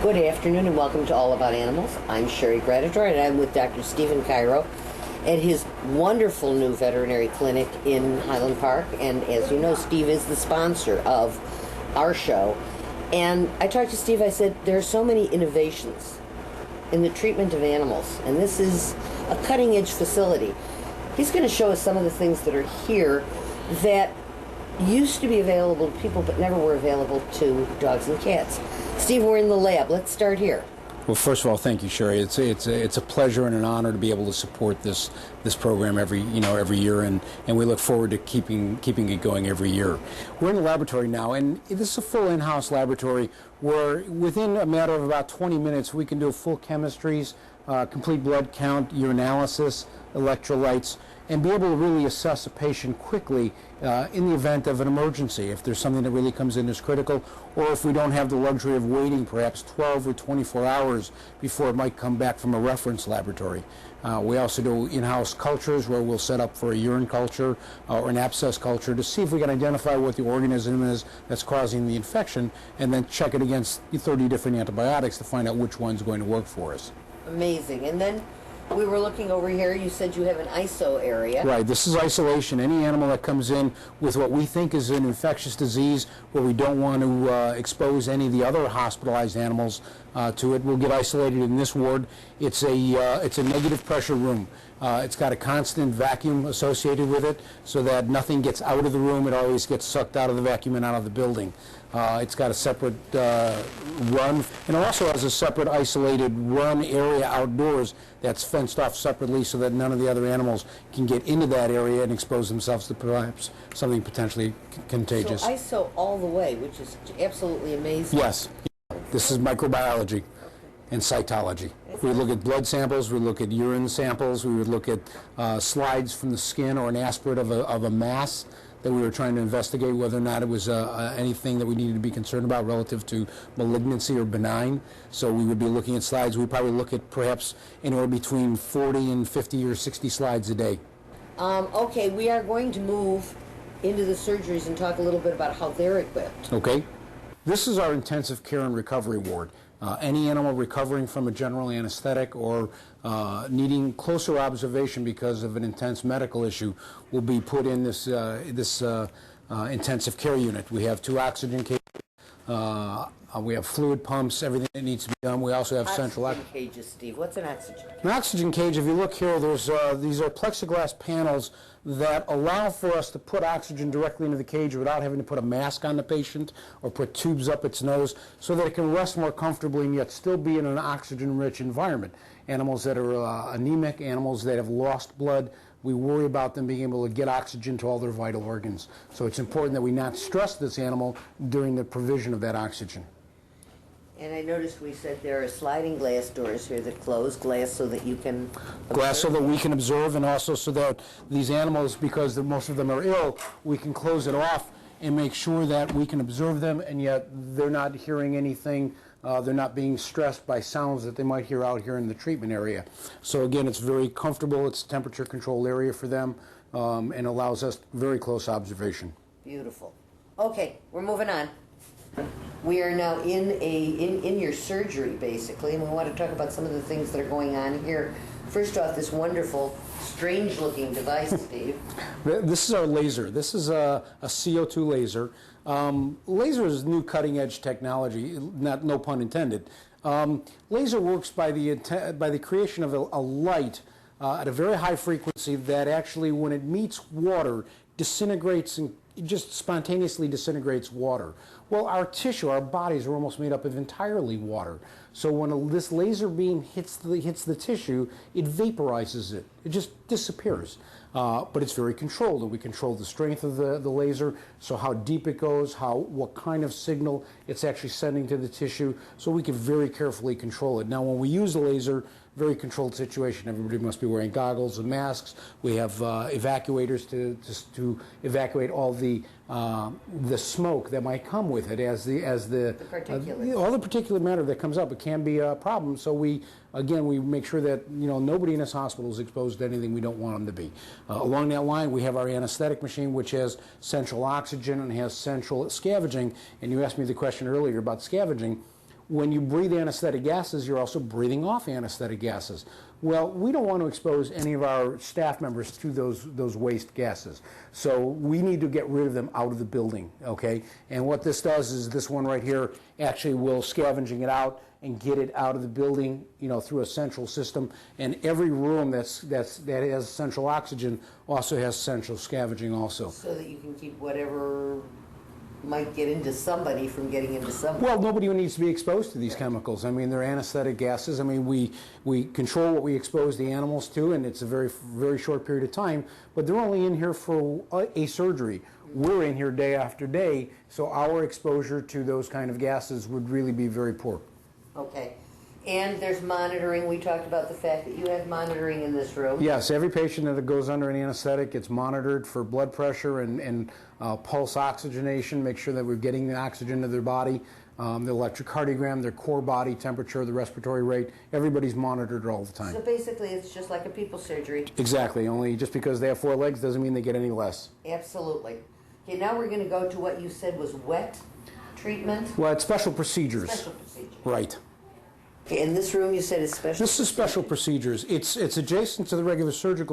Good afternoon and welcome to All About Animals. I'm Sherry Gratador and I'm with Dr. Stephen Cairo at his wonderful new veterinary clinic in Highland Park. And as you know, Steve is the sponsor of our show. And I talked to Steve, I said, there are so many innovations in the treatment of animals, and this is a cutting-edge facility. He's going to show us some of the things that are here that used to be available to people but never were available to dogs and cats. Steve, we're in the lab. Let's start here. Well, first of all, thank you, Sherry. It's a pleasure and an honor to be able to support this program every year, and we look forward to keeping it going every year. We're in the laboratory now, and this is a full in-house laboratory where within a matter of about 20 minutes we can do full chemistries, complete blood count, urinalysis, electrolytes, and be able to really assess a patient quickly in the event of an emergency, if there's something that really comes in as critical, or if we don't have the luxury of waiting perhaps 12 or 24 hours before it might come back from a reference laboratory. We also do in-house cultures where we'll set up for a urine culture or an abscess culture to see if we can identify what the organism is that's causing the infection, and then check it against 30 different antibiotics to find out which one's going to work for us. Amazing. And then we were looking over here. You said you have an ISO area. Right. This is isolation. Any animal that comes in with what we think is an infectious disease where we don't want to expose any of the other hospitalized animals to it will get isolated in this ward. It's a negative pressure room. It's got a constant vacuum associated with it so that nothing gets out of the room. It always gets sucked out of the vacuum and out of the building. It's got a separate run, and it also has a separate isolated run area outdoors that's fenced off separately so that none of the other animals can get into that area and expose themselves to perhaps something potentially contagious. So ISO all the way, which is absolutely amazing. Yes. This is microbiology and cytology. We look at blood samples, we look at urine samples, we would look at slides from the skin or an aspirate of a mass that we were trying to investigate whether or not it was anything that we needed to be concerned about relative to malignancy or benign. So we would be looking at slides. We'd probably look at perhaps anywhere between 40 and 50 or 60 slides a day. Okay, we are going to move into the surgeries and talk a little bit about how they're equipped. Okay. This is our intensive care and recovery ward. Any animal recovering from a general anesthetic or needing closer observation because of an intense medical issue will be put in this intensive care unit. We have 2 oxygen cages. We have fluid pumps, everything that needs to be done. We also have central oxygen cages, Steve. What's an oxygen cage? An oxygen cage, if you look here, these are plexiglass panels that allow for us to put oxygen directly into the cage without having to put a mask on the patient or put tubes up its nose, so that it can rest more comfortably and yet still be in an oxygen-rich environment. Animals that are anemic, animals that have lost blood, we worry about them being able to get oxygen to all their vital organs. So it's important that we not stress this animal during the provision of that oxygen. And I noticed we said there are sliding glass doors here that close, glass so that you can observe. Glass so that we can observe, and also so that these animals, because most of them are ill, we can close it off and make sure that we can observe them, and yet they're not hearing anything. They're not being stressed by sounds that they might hear out here in the treatment area. So again, it's very comfortable. It's a temperature controlled area for them, and allows us very close observation. Beautiful. Okay, we're moving on. We are now in your surgery, basically, and we want to talk about some of the things that are going on here. First off, this wonderful, strange-looking device, Steve. This is our laser. This is a CO2 laser. Laser is new cutting-edge technology, no pun intended. Laser works by the creation of a light at a very high frequency that actually, when it meets water, disintegrates and just spontaneously disintegrates water. Well, our tissue, our bodies are almost made up of entirely water. So when this laser beam hits the tissue, it vaporizes it. It just disappears. But it's very controlled, and we control the strength of the laser, so how deep it goes, what kind of signal it's actually sending to the tissue, so we can very carefully control it. Now, when we use the laser, very controlled situation. Everybody must be wearing goggles and masks. We have evacuators to evacuate all the smoke that might come with it as the all the particulate matter that comes up. It can be a problem. So we make sure that nobody in this hospital is exposed to anything we don't want them to be. Along that line, we have our anesthetic machine, which has central oxygen and has central scavenging. And you asked me the question earlier about scavenging. when you breathe anesthetic gases, you're also breathing off anesthetic gases. Well, we don't want to expose any of our staff members to those waste gases. So we need to get rid of them out of the building, okay? And what this does is this one right here actually will scavenging it out and get it out of the building, you know, through a central system. And every room that has central oxygen also has central scavenging also. So that you can keep whatever might get into somebody from getting into somebody. Well, nobody needs to be exposed to these chemicals. I mean, they're anesthetic gases. I mean, we control what we expose the animals to, and it's a very short period of time, but they're only in here for a surgery. We're in here day after day, so our exposure to those kind of gases would really be very poor. Okay. And there's monitoring. We talked about the fact that you have monitoring in this room. Yes, every patient that goes under an anesthetic gets monitored for blood pressure and pulse oxygenation, make sure that we're getting the oxygen to their body, the electrocardiogram, their core body temperature, the respiratory rate. Everybody's monitored all the time. So basically it's just like a people surgery. Exactly, only just because they have 4 legs doesn't mean they get any less. Absolutely. Okay, now we're going to go to what you said was wet treatment. Well, it's special procedures. Special procedures. Right. Okay, in this room you said is special. This is special procedures. It's adjacent to the regular surgical